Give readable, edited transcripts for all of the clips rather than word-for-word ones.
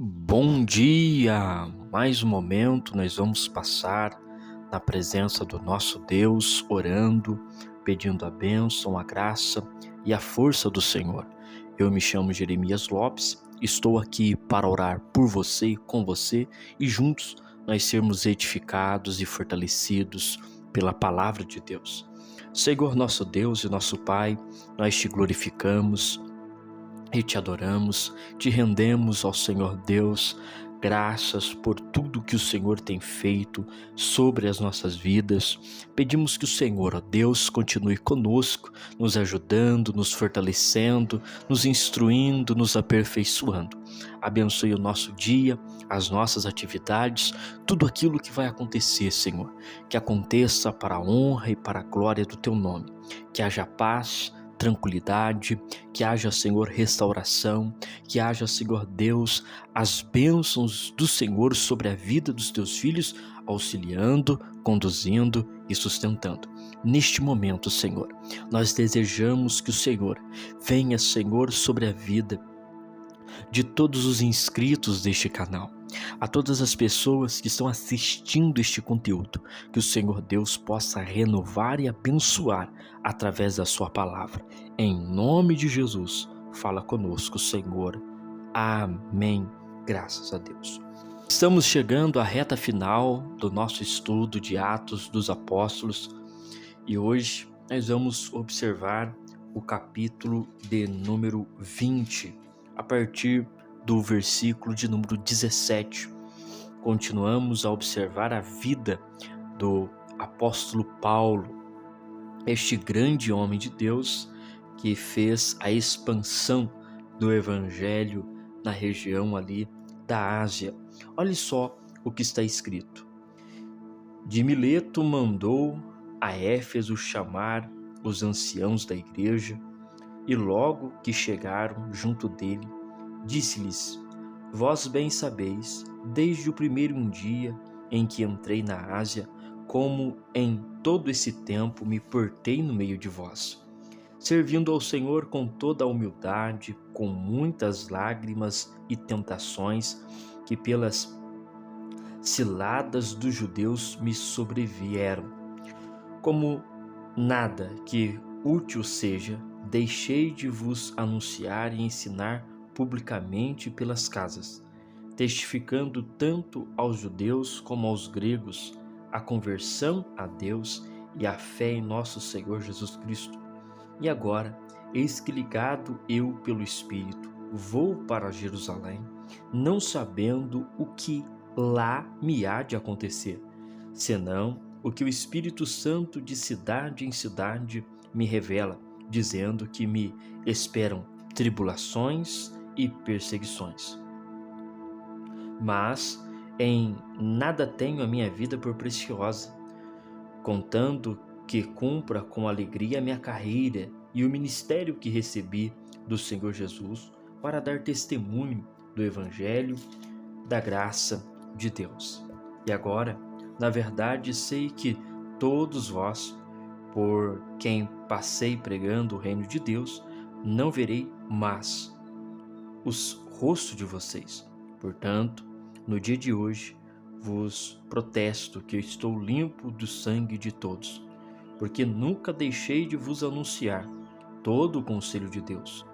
Bom dia! Mais um momento nós vamos passar na presença do nosso Deus, orando, pedindo a bênção, a graça e a força do Senhor. Eu me chamo Jeremias Lopes, estou aqui para orar por você e com você e juntos nós sermos edificados e fortalecidos pela palavra de Deus. Senhor nosso Deus e nosso Pai, nós te glorificamos e te adoramos, te rendemos ao Senhor Deus, graças por tudo que o Senhor tem feito sobre as nossas vidas. Pedimos que o Senhor, ó Deus, continue conosco, nos ajudando, nos fortalecendo, nos instruindo, nos aperfeiçoando. Abençoe o nosso dia, as nossas atividades, tudo aquilo que vai acontecer, Senhor. Que aconteça para a honra e para a glória do Teu nome. Que haja paz, tranquilidade, que haja, Senhor, restauração, que haja, Senhor Deus, as bênçãos do Senhor sobre a vida dos teus filhos, auxiliando, conduzindo e sustentando. Neste momento, Senhor, nós desejamos que o Senhor venha, Senhor, sobre a vida de todos os inscritos deste canal, a todas as pessoas que estão assistindo este conteúdo, que o Senhor Deus possa renovar e abençoar através da sua palavra. Em nome de Jesus, fala conosco, Senhor. Amém. Graças a Deus. Estamos chegando à reta final do nosso estudo de Atos dos Apóstolos e hoje nós vamos observar o capítulo de número 20, a partir do versículo de número 17. Continuamos a observar a vida do apóstolo Paulo, este grande homem de Deus que fez a expansão do evangelho na região ali da Ásia. Olha só o que está escrito. De Mileto mandou a Éfeso chamar os anciãos da igreja, e logo que chegaram junto dele, disse-lhes: Vós bem sabeis, desde o primeiro dia em que entrei na Ásia, como em todo esse tempo me portei no meio de vós, servindo ao Senhor com toda a humildade, com muitas lágrimas e tentações que pelas ciladas dos judeus me sobrevieram. Como nada que útil seja, deixei de vos anunciar e ensinar publicamente pelas casas, testificando tanto aos judeus como aos gregos a conversão a Deus e a fé em nosso Senhor Jesus Cristo. E agora, eis que ligado eu pelo Espírito, vou para Jerusalém, não sabendo o que lá me há de acontecer, senão o que o Espírito Santo de cidade em cidade me revela, dizendo que me esperam tribulações e perseguições. Mas em nada tenho a minha vida por preciosa, contando que cumpra com alegria a minha carreira e o ministério que recebi do Senhor Jesus para dar testemunho do Evangelho da graça de Deus. E agora, na verdade, sei que todos vós, por quem passei pregando o reino de Deus, não verei mais os rostos de vocês. Portanto, no dia de hoje, vos protesto que eu estou limpo do sangue de todos, porque nunca deixei de vos anunciar todo o conselho de Deus.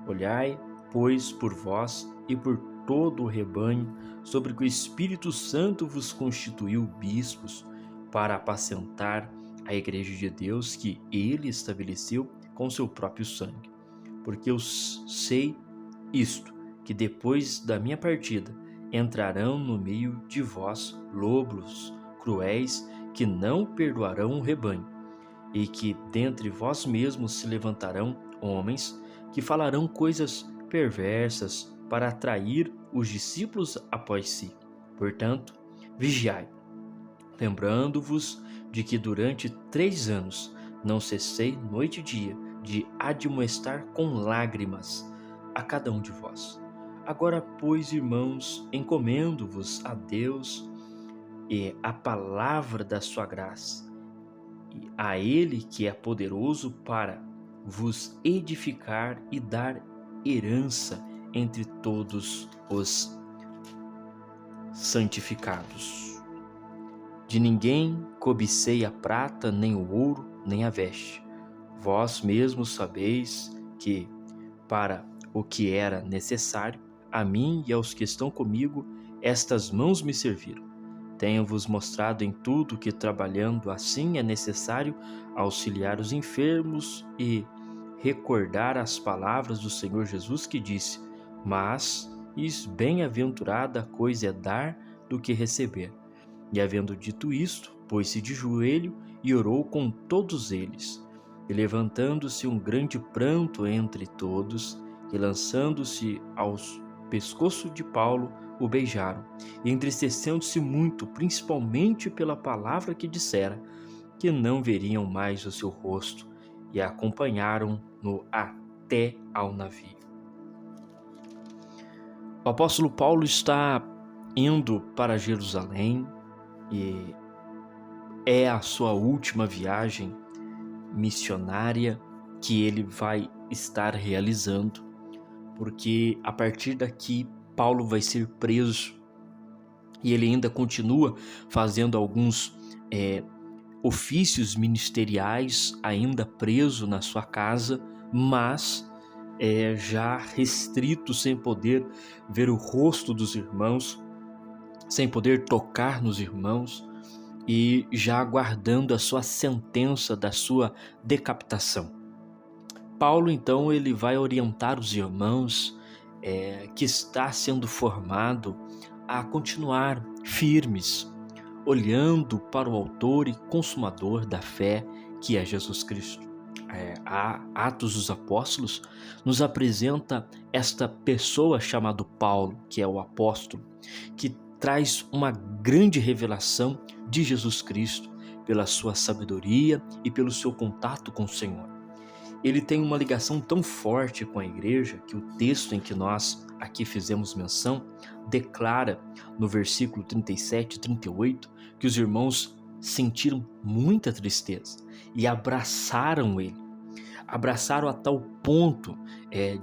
Olhai, pois, por vós e por todo o rebanho, sobre que o Espírito Santo vos constituiu bispos, para apacentar a igreja de Deus que ele estabeleceu com seu próprio sangue. Porque eu sei isto, que depois da minha partida entrarão no meio de vós lobos cruéis que não perdoarão o rebanho, e que dentre vós mesmos se levantarão homens que falarão coisas perversas para atrair os discípulos após si. Portanto, vigiai, lembrando-vos de que durante 3 anos não cessei noite e dia de admoestar com lágrimas a cada um de vós. Agora, pois, irmãos, encomendo-vos a Deus e a palavra da sua graça, e a Ele que é poderoso para vos edificar e dar herança entre todos os santificados. De ninguém cobicei a prata, nem o ouro, nem a veste. Vós mesmos sabeis que, para o que era necessário, a mim e aos que estão comigo, estas mãos me serviram. Tenho-vos mostrado em tudo que, trabalhando assim, é necessário auxiliar os enfermos e recordar as palavras do Senhor Jesus que disse: mas bem-aventurada coisa é dar do que receber. E havendo dito isto, pôs-se de joelho e orou com todos eles. E levantando-se um grande pranto entre todos, e lançando-se aos pescoço de Paulo, o beijaram, e entristecendo-se muito, principalmente pela palavra que dissera, que não veriam mais o seu rosto, e acompanharam-no até ao navio. O apóstolo Paulo está indo para Jerusalém e é a sua última viagem missionária que ele vai estar realizando, porque a partir daqui Paulo vai ser preso e ele ainda continua fazendo alguns ofícios ministeriais, ainda preso na sua casa, mas já restrito, sem poder ver o rosto dos irmãos, sem poder tocar nos irmãos e já aguardando a sua sentença da sua decapitação. Paulo, então, ele vai orientar os irmãos que está sendo formado a continuar firmes, olhando para o autor e consumador da fé, que é Jesus Cristo. A Atos dos Apóstolos nos apresenta esta pessoa chamada Paulo, que é o apóstolo, que traz uma grande revelação de Jesus Cristo pela sua sabedoria e pelo seu contato com o Senhor. Ele tem uma ligação tão forte com a igreja que o texto em que nós aqui fizemos menção declara no versículo 37 e 38 que os irmãos sentiram muita tristeza e abraçaram ele. Abraçaram a tal ponto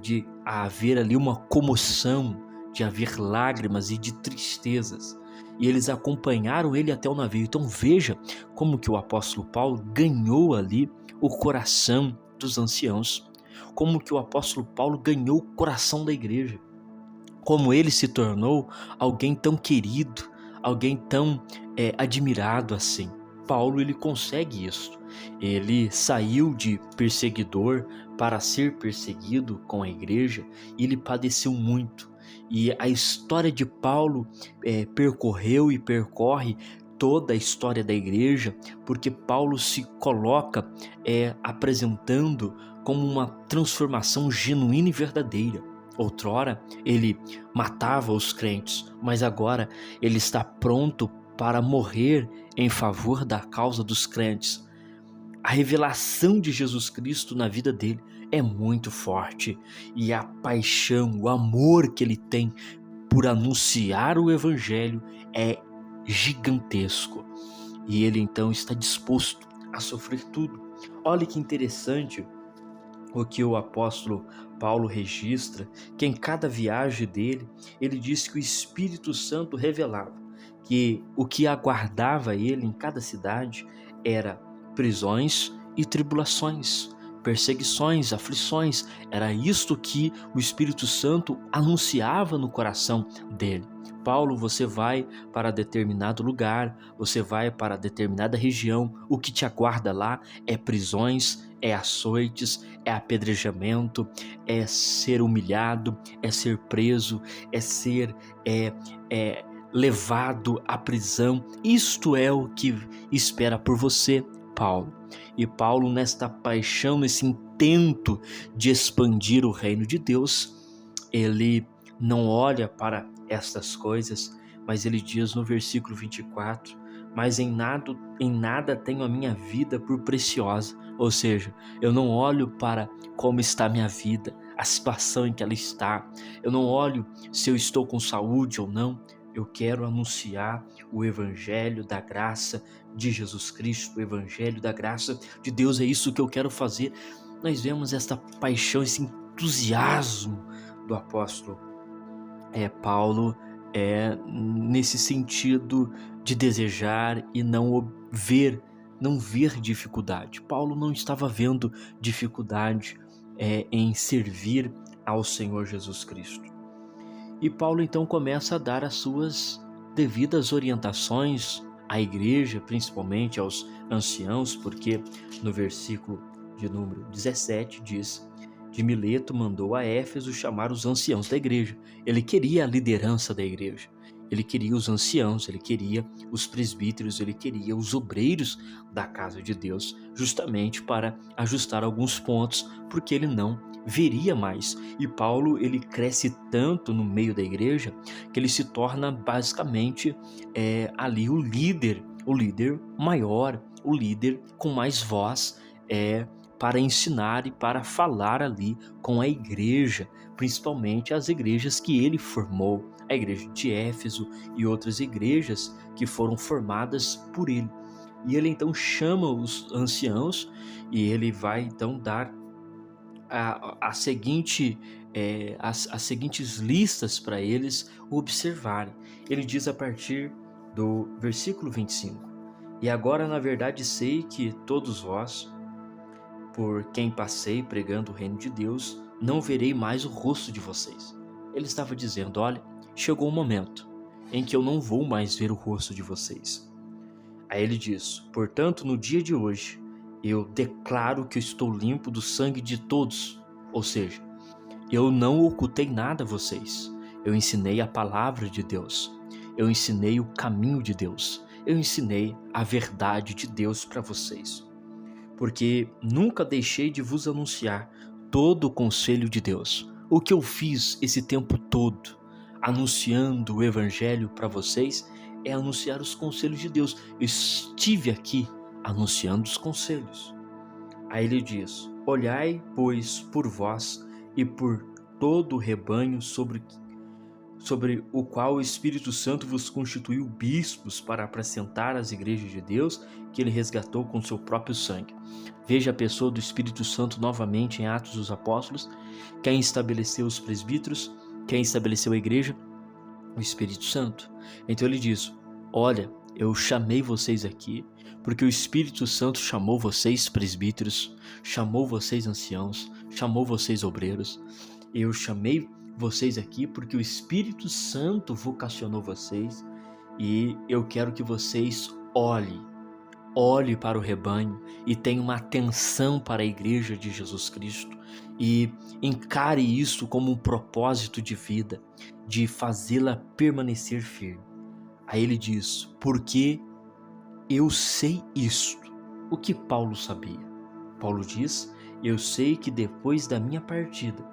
de haver ali uma comoção, de haver lágrimas e de tristezas. E eles acompanharam ele até o navio. Então veja como que o apóstolo Paulo ganhou ali o coração dos anciãos, como que o apóstolo Paulo ganhou o coração da igreja, como ele se tornou alguém tão querido, alguém tão admirado assim. Paulo, ele consegue isso. Ele saiu de perseguidor para ser perseguido com a igreja e ele padeceu muito. E a história de Paulo percorreu e percorre toda a história da igreja, porque Paulo se coloca apresentando como uma transformação genuína e verdadeira. Outrora ele matava os crentes, mas agora ele está pronto para morrer em favor da causa dos crentes. A revelação de Jesus Cristo na vida dele é muito forte e a paixão, o amor que ele tem por anunciar o evangelho é gigantesco. E ele então está disposto a sofrer tudo. Olha que interessante o que o apóstolo Paulo registra, que em cada viagem dele, ele diz que o Espírito Santo revelava que o que aguardava ele em cada cidade era prisões e tribulações, perseguições, aflições. Era isto que o Espírito Santo anunciava no coração dele. Paulo, você vai para determinado lugar, você vai para determinada região, o que te aguarda lá é prisões, é açoites, é apedrejamento, é ser humilhado, é ser preso, é ser levado à prisão. Isto é o que espera por você, Paulo. E Paulo, nesta paixão, nesse intento de expandir o reino de Deus, ele não olha para estas coisas, mas ele diz no versículo 24: mas em nada tenho a minha vida por preciosa. Ou seja, eu não olho para como está a minha vida, a situação em que ela está. Eu não olho se eu estou com saúde ou não. Eu quero anunciar o evangelho da graça de Jesus Cristo, o evangelho da graça de Deus. É isso que eu quero fazer. Nós vemos esta paixão, esse entusiasmo do apóstolo Paulo nesse sentido de desejar e não ver dificuldade. Paulo não estava vendo dificuldade em servir ao Senhor Jesus Cristo. E Paulo então começa a dar as suas devidas orientações à igreja, principalmente aos anciãos, porque no versículo de número 17 diz: de Mileto mandou a Éfeso chamar os anciãos da igreja. Ele queria a liderança da igreja, ele queria os anciãos, ele queria os presbíteros, ele queria os obreiros da casa de Deus, justamente para ajustar alguns pontos, porque ele não veria mais. E Paulo, ele cresce tanto no meio da igreja que ele se torna basicamente ali o líder maior, o líder com mais voz para ensinar e para falar ali com a igreja, principalmente as igrejas que ele formou, a igreja de Éfeso e outras igrejas que foram formadas por ele. E ele então chama os anciãos e ele vai então dar as seguintes listas para eles observarem. Ele diz a partir do versículo 25: e agora na verdade sei que todos vós, por quem passei pregando o reino de Deus, não verei mais o rosto de vocês. Ele estava dizendo: olha, chegou um momento em que eu não vou mais ver o rosto de vocês. Aí ele diz: portanto, no dia de hoje, eu declaro que eu estou limpo do sangue de todos. Ou seja, eu não ocultei nada a vocês. Eu ensinei a palavra de Deus. Eu ensinei o caminho de Deus. Eu ensinei a verdade de Deus para vocês. Porque nunca deixei de vos anunciar todo o conselho de Deus. O que eu fiz esse tempo todo, anunciando o evangelho para vocês, é anunciar os conselhos de Deus. Eu estive aqui anunciando os conselhos. Aí ele diz: olhai, pois, por vós e por todo o rebanho sobre o qual o Espírito Santo vos constituiu bispos para apresentar as igrejas de Deus que ele resgatou com seu próprio sangue. Veja a pessoa do Espírito Santo novamente em Atos dos Apóstolos. Quem estabeleceu os presbíteros, quem estabeleceu a igreja? O Espírito Santo. Então ele diz: olha, eu chamei vocês aqui porque o Espírito Santo chamou vocês presbíteros, chamou vocês anciãos, chamou vocês obreiros. Eu chamei vocês aqui porque o Espírito Santo vocacionou vocês, e eu quero que vocês olhem para o rebanho e tenha uma atenção para a igreja de Jesus Cristo e encare isso como um propósito de vida, de fazê-la permanecer firme. Aí ele diz: porque eu sei isto. O que Paulo sabia? Paulo diz: eu sei que depois da minha partida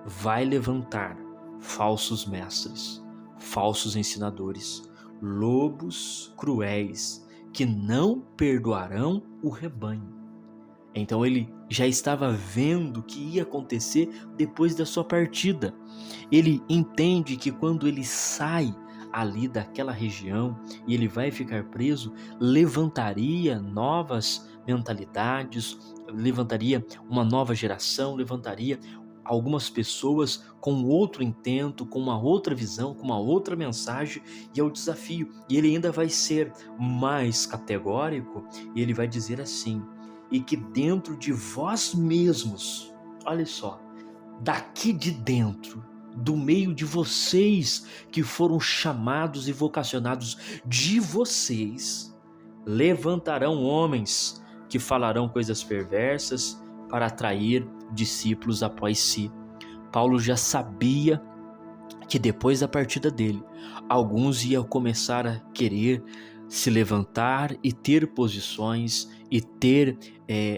vai levantar falsos mestres, falsos ensinadores, lobos cruéis que não perdoarão o rebanho. Então ele já estava vendo o que ia acontecer depois da sua partida. Ele entende que quando ele sai ali daquela região e ele vai ficar preso, levantaria novas mentalidades, levantaria uma nova geração, levantaria algumas pessoas com outro intento, com uma outra visão, com uma outra mensagem, e é o desafio. E ele ainda vai ser mais categórico, e ele vai dizer assim: e que dentro de vós mesmos, olha só, daqui de dentro, do meio de vocês que foram chamados e vocacionados de vocês, levantarão homens que falarão coisas perversas para atrair discípulos após si. Paulo já sabia que depois da partida dele, alguns iam começar a querer se levantar e ter posições e ter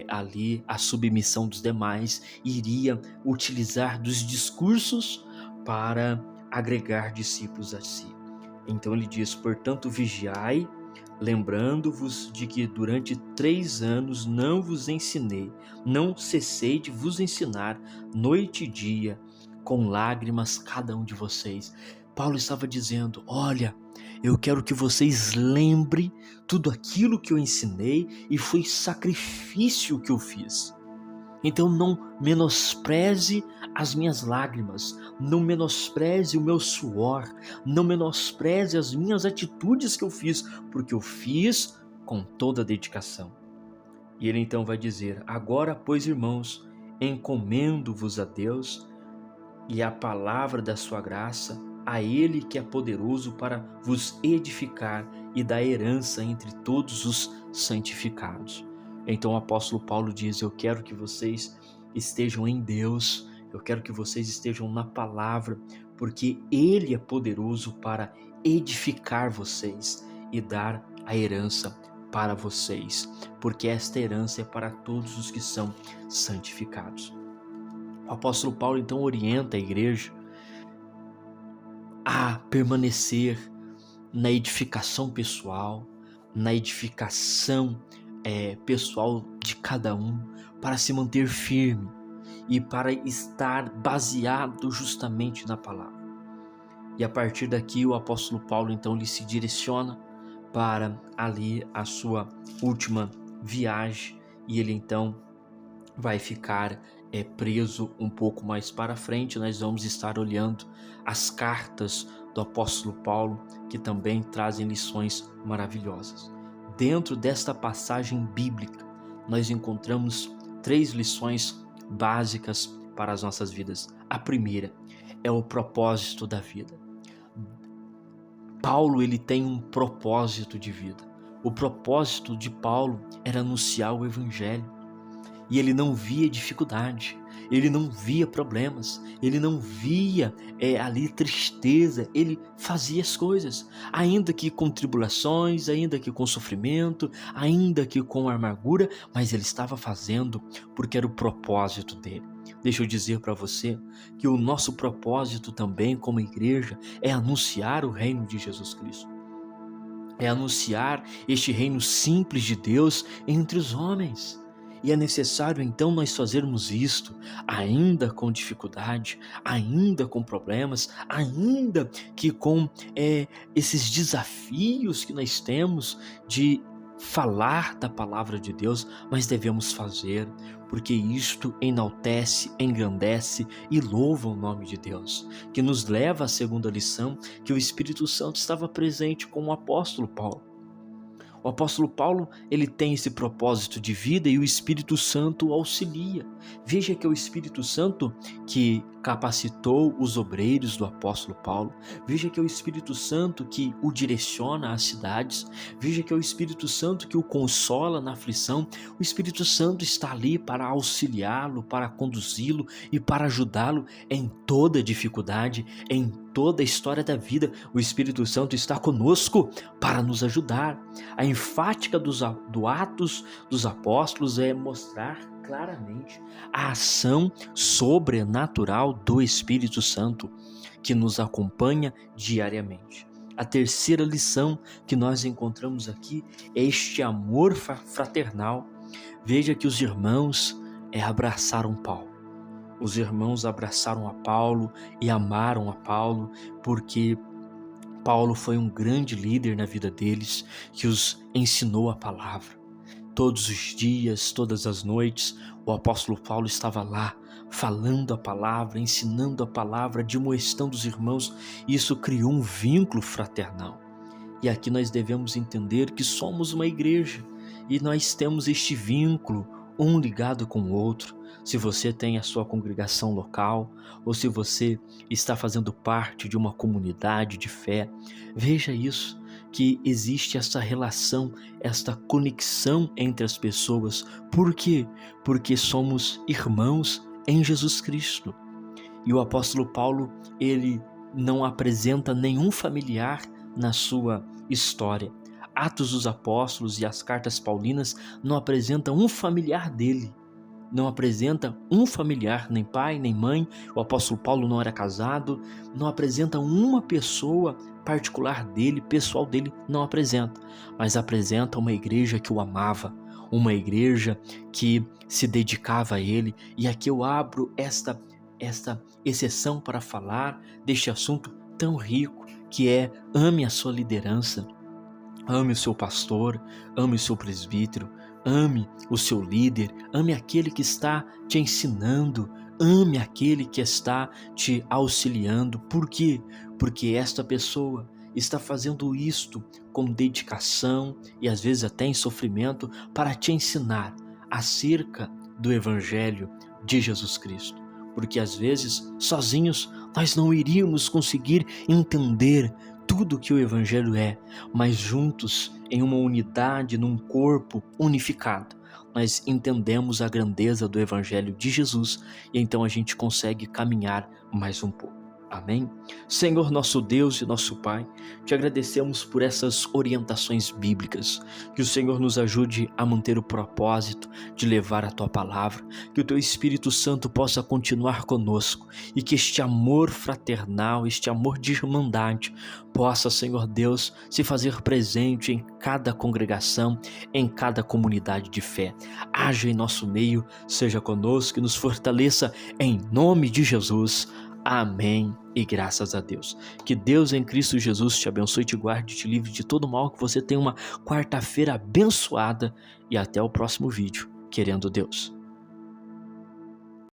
ali a submissão dos demais, e iria utilizar dos discursos para agregar discípulos a si. Então ele diz: portanto vigiai, lembrando-vos de que durante 3 anos não vos ensinei, não cessei de vos ensinar noite e dia, com lágrimas cada um de vocês. Paulo estava dizendo: olha, eu quero que vocês lembrem tudo aquilo que eu ensinei, e foi sacrifício que eu fiz. Então não menospreze as minhas lágrimas, não menospreze o meu suor, não menospreze as minhas atitudes que eu fiz, porque eu fiz com toda a dedicação. E ele então vai dizer: agora, pois, irmãos, encomendo-vos a Deus e a palavra da sua graça, a Ele que é poderoso para vos edificar e dar herança entre todos os santificados. Então o apóstolo Paulo diz: eu quero que vocês estejam em Deus, eu quero que vocês estejam na palavra, porque Ele é poderoso para edificar vocês e dar a herança para vocês, porque esta herança é para todos os que são santificados. O apóstolo Paulo então orienta a igreja a permanecer na edificação pessoal, na edificação pessoal de cada um, para se manter firme e para estar baseado justamente na palavra. E a partir daqui o apóstolo Paulo então lhe se direciona para ali a sua última viagem, e ele então vai ficar preso um pouco mais para frente. Nós vamos estar olhando as cartas do apóstolo Paulo, que também trazem lições maravilhosas. Dentro desta passagem bíblica, nós encontramos 3 lições básicas para as nossas vidas. A primeira é o propósito da vida. Paulo, ele tem um propósito de vida. O propósito de Paulo era anunciar o evangelho. E ele não via dificuldade, ele não via problemas, ele não via ali tristeza, ele fazia as coisas, ainda que com tribulações, ainda que com sofrimento, ainda que com amargura, mas ele estava fazendo porque era o propósito dele. Deixa eu dizer para você que o nosso propósito também como igreja é anunciar o reino de Jesus Cristo. É anunciar este reino simples de Deus entre os homens. E é necessário então nós fazermos isto, ainda com dificuldade, ainda com problemas, ainda que com esses desafios que nós temos de falar da palavra de Deus, mas devemos fazer, porque isto enaltece, engrandece e louva o nome de Deus, que nos leva à segunda lição, que o Espírito Santo estava presente com o apóstolo Paulo. O apóstolo Paulo, ele tem esse propósito de vida e o Espírito Santo o auxilia. Veja que é o Espírito Santo que capacitou os obreiros do apóstolo Paulo. Veja que é o Espírito Santo que o direciona às cidades. Veja que é o Espírito Santo que o consola na aflição. O Espírito Santo está ali para auxiliá-lo, para conduzi-lo e para ajudá-lo em toda dificuldade, em toda a história da vida. O Espírito Santo está conosco para nos ajudar. A enfática do Atos dos Apóstolos é mostrar claramente a ação sobrenatural do Espírito Santo que nos acompanha diariamente. A terceira lição que nós encontramos aqui é este amor fraternal. Veja que os irmãos abraçaram Paulo. Os irmãos abraçaram a Paulo e amaram a Paulo, porque Paulo foi um grande líder na vida deles, que os ensinou a palavra. Todos os dias, todas as noites, o apóstolo Paulo estava lá, falando a palavra, ensinando a palavra, admoestando os irmãos, e isso criou um vínculo fraternal. E aqui nós devemos entender que somos uma igreja, e nós temos este vínculo, um ligado com o outro. Se você tem a sua congregação local, ou se você está fazendo parte de uma comunidade de fé, veja isso, que existe essa relação, esta conexão entre as pessoas. Por quê? Porque somos irmãos em Jesus Cristo. E o apóstolo Paulo, ele não apresenta nenhum familiar na sua história. Atos dos Apóstolos e as cartas paulinas não apresentam um familiar dele. Não apresenta um familiar, nem pai, nem mãe. O apóstolo Paulo não era casado. Não apresenta uma pessoa particular dele, pessoal dele, não apresenta. Mas apresenta uma igreja que o amava, uma igreja que se dedicava a ele. E aqui eu abro esta exceção para falar deste assunto tão rico, que é: ame a sua liderança, ame o seu pastor, ame o seu presbítero, Ame o seu líder, ame aquele que está te ensinando, ame aquele que está te auxiliando. Por quê? Porque esta pessoa está fazendo isto com dedicação e às vezes até em sofrimento para te ensinar acerca do Evangelho de Jesus Cristo. Porque às vezes, sozinhos, nós não iríamos conseguir entender tudo que o Evangelho é, mas juntos, em uma unidade, num corpo unificado, nós entendemos a grandeza do Evangelho de Jesus e então a gente consegue caminhar mais um pouco. Amém? Senhor nosso Deus e nosso Pai, te agradecemos por essas orientações bíblicas, que o Senhor nos ajude a manter o propósito de levar a Tua Palavra, que o Teu Espírito Santo possa continuar conosco e que este amor fraternal, este amor de irmandade possa, Senhor Deus, se fazer presente em cada congregação, em cada comunidade de fé. Haja em nosso meio, seja conosco e nos fortaleça em nome de Jesus. Amém e graças a Deus. Que Deus em Cristo Jesus te abençoe, te guarde, te livre de todo mal, que você tenha uma quarta-feira abençoada e até o próximo vídeo, querendo Deus.